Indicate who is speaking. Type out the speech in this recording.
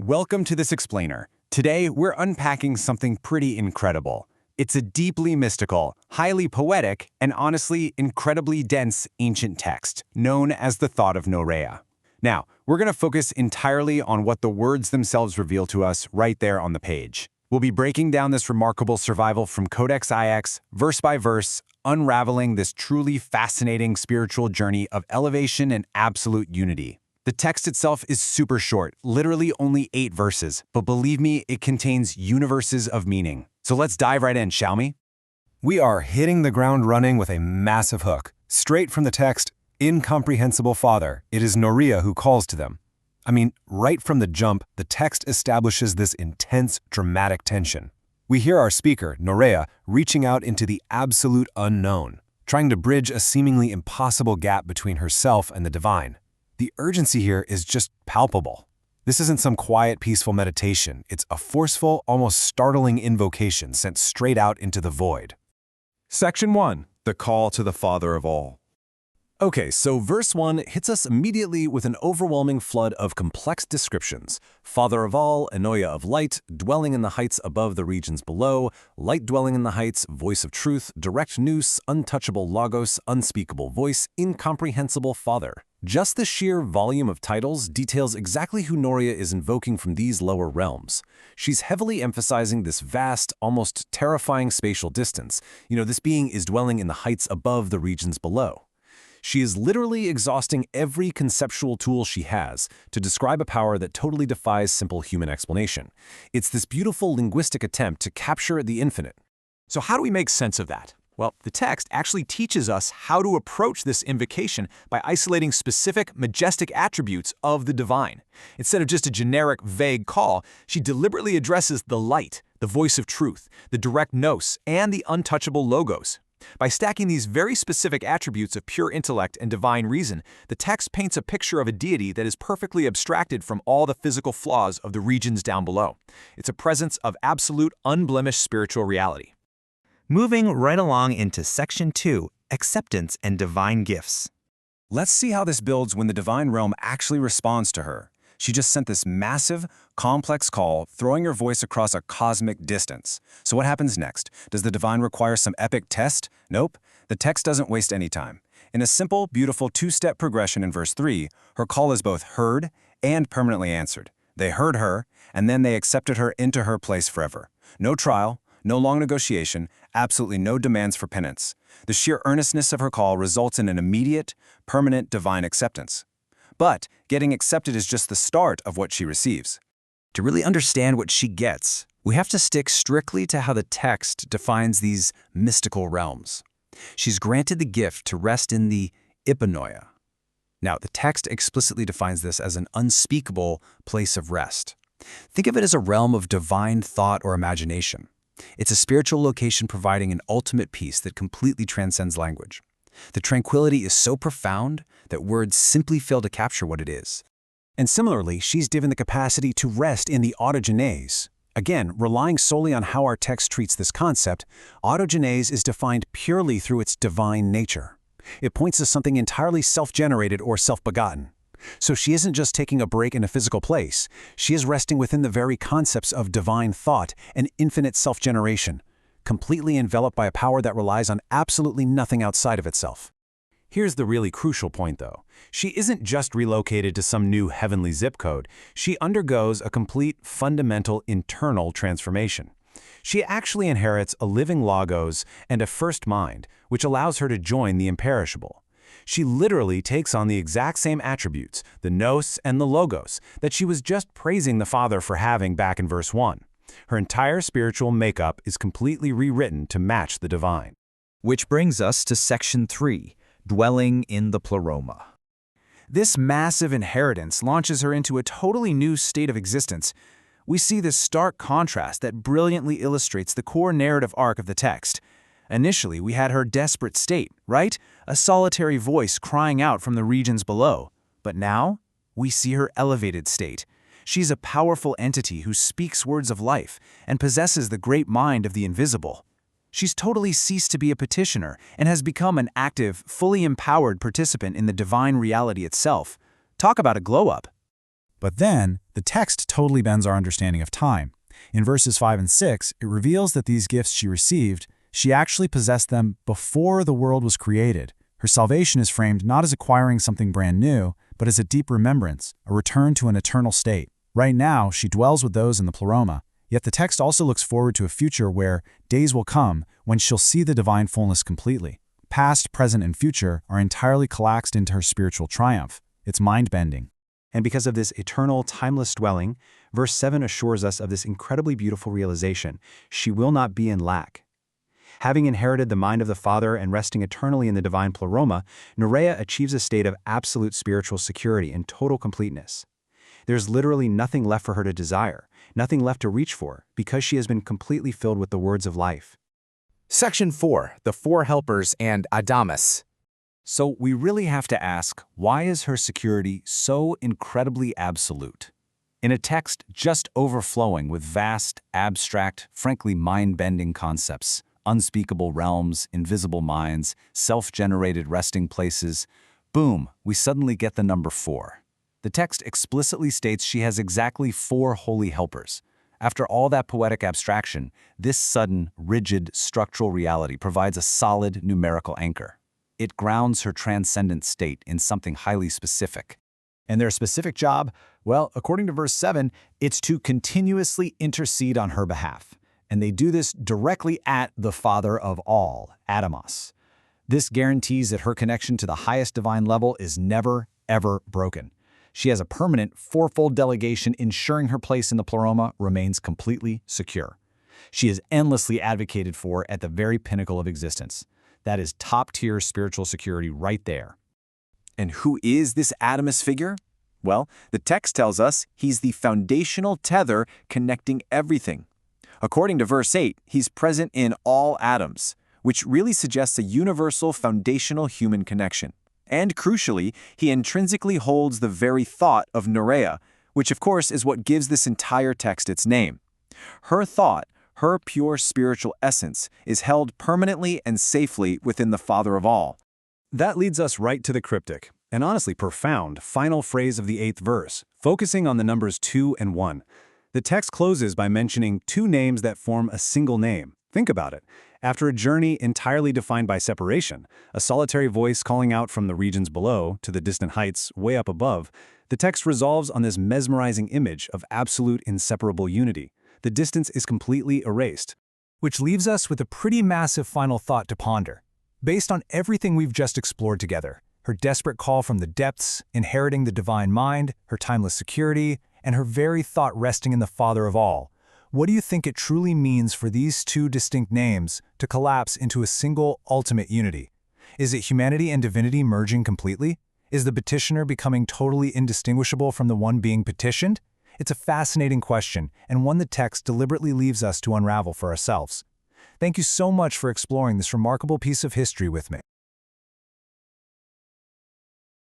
Speaker 1: Welcome to this explainer. Today, we're unpacking something pretty incredible. It's a deeply mystical, highly poetic, and honestly incredibly dense ancient text, known as the Thought of Norea. Now, we're going to focus entirely on what the words themselves reveal to us right there on the page. We'll be breaking down this remarkable survival from Codex IX, verse by verse, unraveling this truly fascinating spiritual journey of elevation and absolute unity. The text itself is super short, literally only 8 verses, but believe me, it contains universes of meaning. So let's dive right in, shall we?
Speaker 2: We are hitting the ground running with a massive hook. Straight from the text, Incomprehensible Father, it is Norea who calls to them. I mean, right from the jump, the text establishes this intense, dramatic tension. We hear our speaker, Norea, reaching out into the absolute unknown, trying to bridge a seemingly impossible gap between herself and the divine. The urgency here is just palpable. This isn't some quiet, peaceful meditation. It's a forceful, almost startling invocation sent straight out into the void.
Speaker 3: Section 1. The Call to the Father of All. Okay, so verse 1 hits us immediately with an overwhelming flood of complex descriptions. Father of all, Norea of light, dwelling in the heights above the regions below, light dwelling in the heights, voice of truth, direct nous, untouchable logos, unspeakable voice, incomprehensible Father. Just the sheer volume of titles details exactly who Norea is invoking from these lower realms. She's heavily emphasizing this vast, almost terrifying spatial distance. This being is dwelling in the heights above the regions below. She is literally exhausting every conceptual tool she has to describe a power that totally defies simple human explanation. It's this beautiful linguistic attempt to capture the infinite.
Speaker 4: So how do we make sense of that? Well, the text actually teaches us how to approach this invocation by isolating specific, majestic attributes of the divine. Instead of just a generic, vague call, she deliberately addresses the light, the voice of truth, the direct nous, and the untouchable logos. By stacking these very specific attributes of pure intellect and divine reason, the text paints a picture of a deity that is perfectly abstracted from all the physical flaws of the regions down below. It's a presence of absolute, unblemished spiritual reality.
Speaker 5: Moving right along into Section 2, Acceptance and Divine Gifts.
Speaker 1: Let's see how this builds when the divine realm actually responds to her. She just sent this massive, complex call, throwing her voice across a cosmic distance. So what happens next? Does the divine require some epic test? Nope. The text doesn't waste any time. In a simple, beautiful 2-step progression in verse 3, her call is both heard and permanently answered. They heard her, and then they accepted her into her place forever. No trial, no long negotiation, absolutely no demands for penance. The sheer earnestness of her call results in an immediate, permanent divine acceptance. But getting accepted is just the start of what she receives. To really understand what she gets, we have to stick strictly to how the text defines these mystical realms. She's granted the gift to rest in the Ipanoia. Now, the text explicitly defines this as an unspeakable place of rest. Think of it as a realm of divine thought or imagination. It's a spiritual location providing an ultimate peace that completely transcends language. The tranquility is so profound that words simply fail to capture what it is.
Speaker 6: And similarly, she's given the capacity to rest in the autogenese. Again, relying solely on how our text treats this concept, autogenese is defined purely through its divine nature. It points to something entirely self-generated or self-begotten. So she isn't just taking a break in a physical place, she is resting within the very concepts of divine thought and infinite self-generation, completely enveloped by a power that relies on absolutely nothing outside of itself. Here's the really crucial point, though. She isn't just relocated to some new heavenly zip code. She undergoes a complete, fundamental, internal transformation. She actually inherits a living logos and a first mind, which allows her to join the imperishable. She literally takes on the exact same attributes, the nous and the logos, that she was just praising the Father for having back in verse 1. Her entire spiritual makeup is completely rewritten to match the divine.
Speaker 5: Which brings us to Section 3, Dwelling in the Pleroma.
Speaker 6: This massive inheritance launches her into a totally new state of existence. We see this stark contrast that brilliantly illustrates the core narrative arc of the text. Initially, we had her desperate state, right? A solitary voice crying out from the regions below. But now, we see her elevated state. She's a powerful entity who speaks words of life and possesses the great mind of the invisible. She's totally ceased to be a petitioner and has become an active, fully empowered participant in the divine reality itself. Talk about a glow-up. But then, the text totally bends our understanding of time. In verses 5 and 6, it reveals that these gifts she received, she actually possessed them before the world was created. Her salvation is framed not as acquiring something brand new, but as a deep remembrance, a return to an eternal state. Right now, she dwells with those in the pleroma, yet the text also looks forward to a future where days will come when she'll see the divine fullness completely. Past, present, and future are entirely collapsed into her spiritual triumph. It's mind-bending.
Speaker 4: And because of this eternal, timeless dwelling, verse 7 assures us of this incredibly beautiful realization: she will not be in lack. Having inherited the mind of the Father and resting eternally in the divine pleroma, Norea achieves a state of absolute spiritual security and total completeness. There's literally nothing left for her to desire, nothing left to reach for, because she has been completely filled with the words of life.
Speaker 7: Section 4, the Four Helpers and Adamus.
Speaker 3: So we really have to ask, why is her security so incredibly absolute? In a text just overflowing with vast, abstract, frankly mind-bending concepts, unspeakable realms, invisible minds, self-generated resting places, boom, we suddenly get the number 4. The text explicitly states she has exactly 4 holy helpers. After all that poetic abstraction, this sudden, rigid, structural reality provides a solid numerical anchor. It grounds her transcendent state in something highly specific.
Speaker 4: And their specific job, well, according to verse 7, it's to continuously intercede on her behalf. And they do this directly at the Father of all, Adamos. This guarantees that her connection to the highest divine level is never, ever broken. She has a permanent, fourfold delegation ensuring her place in the pleroma remains completely secure. She is endlessly advocated for at the very pinnacle of existence. That is top-tier spiritual security right there.
Speaker 1: And who is this Adamus figure? Well, the text tells us he's the foundational tether connecting everything. According to verse 8, he's present in all atoms, which really suggests a universal foundational human connection. And crucially, he intrinsically holds the very thought of Norea, which of course is what gives this entire text its name. Her thought, her pure spiritual essence, is held permanently and safely within the Father of all.
Speaker 3: That leads us right to the cryptic, and honestly profound, final phrase of the 8th verse, focusing on the numbers 2 and 1. The text closes by mentioning 2 names that form a single name. Think about it. After a journey entirely defined by separation, a solitary voice calling out from the regions below to the distant heights way up above, the text resolves on this mesmerizing image of absolute inseparable unity. The distance is completely erased.
Speaker 4: Which leaves us with a pretty massive final thought to ponder. Based on everything we've just explored together, her desperate call from the depths, inheriting the divine mind, her timeless security, and her very thought resting in the Father of all, what do you think it truly means for these 2 distinct names to collapse into a single ultimate unity? Is it humanity and divinity merging completely? Is the petitioner becoming totally indistinguishable from the one being petitioned? It's a fascinating question, and one the text deliberately leaves us to unravel for ourselves. Thank you so much for exploring this remarkable piece of history with me.